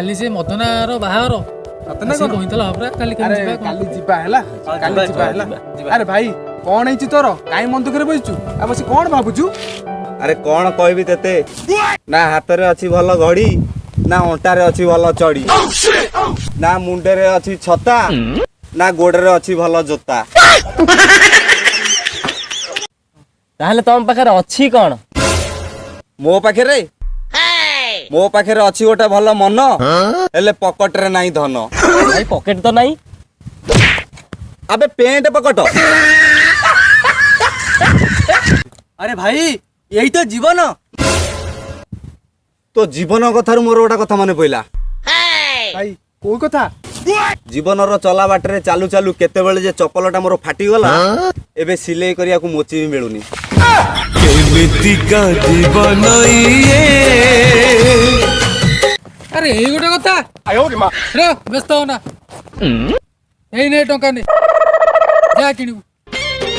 काली से मदनार बाहार सतना कोन कहितला हमरा काली अरे काली जीवा हैला काली जीवा हैला अरे भाई कोन ହେଇची तोर काई मन दुखरे बइचू आ बसी कोन भाबुचू अरे कौन कहबी तेते ना हाथ रे अच्छी भल घड़ी ना अंटा रे अच्छी भल चढ़ी ना मुंडे रे अच्छी छता ना गोड़ रे अच्छी भल जोता ताहले तम पाखरे अछि कोन मो पाखे रे अच्छी गोटे भल मन हेले पॉकेट रे नाही धन भाई पॉकेट तो नहीं अबे पेंट पॉकेट अरे भाई यही तो जीवन तो जीवन कथार मोर गोटा कथा मन पइला भाई कोई कथा जीवन रो चला बाटरे चालू चालू केते बेले जे चप्पलटा मोर फाटी गला एबे सिलाई करिया को मोची भी मिलुनी केमिति का जीवन ये अरे ए गोटे कथा आयो रे मां रे व्यस्त हो ना एई ने टंका ने जा किणु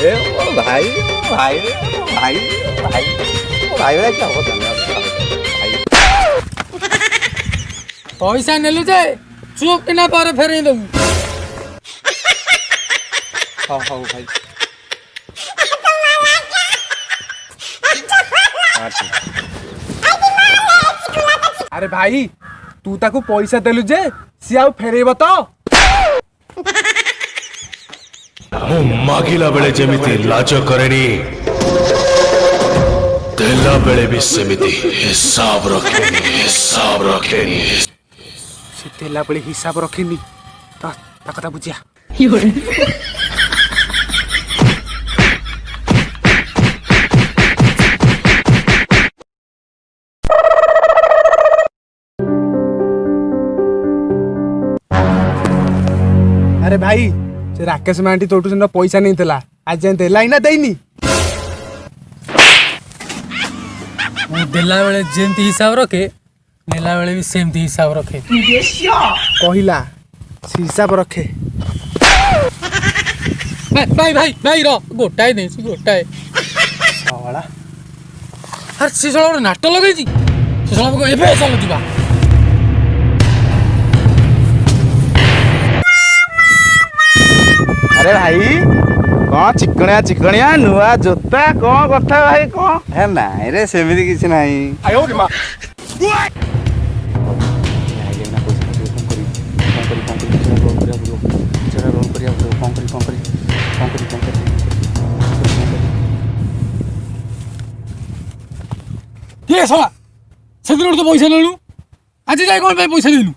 ए ओ भाई भाई भाई भाई भाई रे क्या होता भाई पैसा नेलु जे चुप किना पर फेरे दऊ हां हां भाई अरे भाई तू ताको पैसा देलु जे सी आउ फेरेब तो मु मागिला बेले जेमिति लाज करेनी देला बेले भी सेमिति हिसाब रखेनी से देला बेले हिसाब रखेनी ता कथा बुझिया अरे भाई से राकेश मांटी तोटू से पैसा नहीं थिला आज जान देला ना देनी मु देला बेले जेंती हिसाब रखे नेला बेले भी सेमती हिसाब रखे कहिला से हिसाब रखे भाई भाई भाई रो गोटाए नहीं गोटाए सावला अरे सिसळ नाटक लगै छी सिसळ को एबे चल दिबा अरे भाई कौन चिकणिया नुआ जोता कौन कथा भाई कौन है नाई रे सेमिति किछि नाही आयो रे मां के सला सेदिन तो पैसा लेलु आज जाय कोन पे पैसा लेलु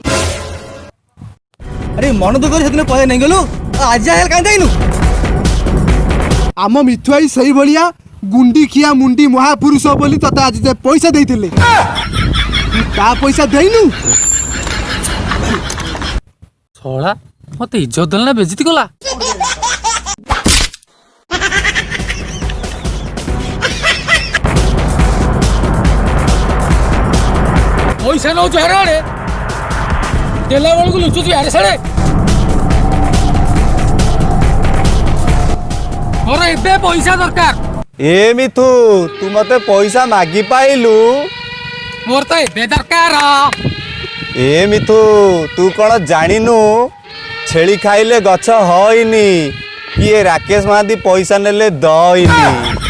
अरे मन दुख से पैसा नहीं गलु आज जाए कहीं देनु आम मिथुआई सही भलिया गुंडी खिया मुंडी महापुरुष बोली तते आज जे पैसा देइथिले ता पैसा देइनु सला मते इज्जत देला बेइज्जती कला पैसा नो चहराड़े देला बेल को लुचु यार साड़े और एबे पैसा दरकार ए मिथु तू मते पैसा मागी पाइलु मोर तो एबे दरकार ए मिथु तू कौन जानिनु छेली खाइले गछ होइनी किए राकेश महादी पैसा नेले दइनी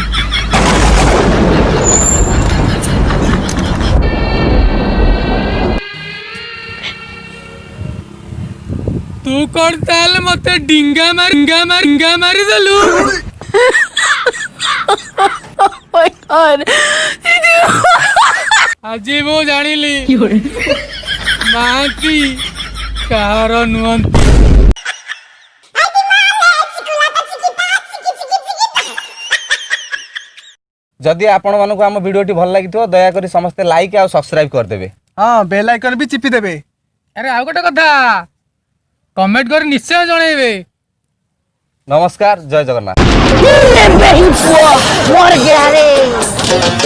तू कौन ताल मते डिंगा मारी दलु my god. आजी मु जानिली माती कार नुअंती जदि आपण मानक आम वीडियोटी भल लगी दया करी समस्ते लाइक और सब्सक्राइब कर देबे हां बेल आइकन भी चिपी देबे अरे आ गोटे कथा कमेंट कर निश्चय जणेबे नमस्कार जय जगन्नाथ मर गया रे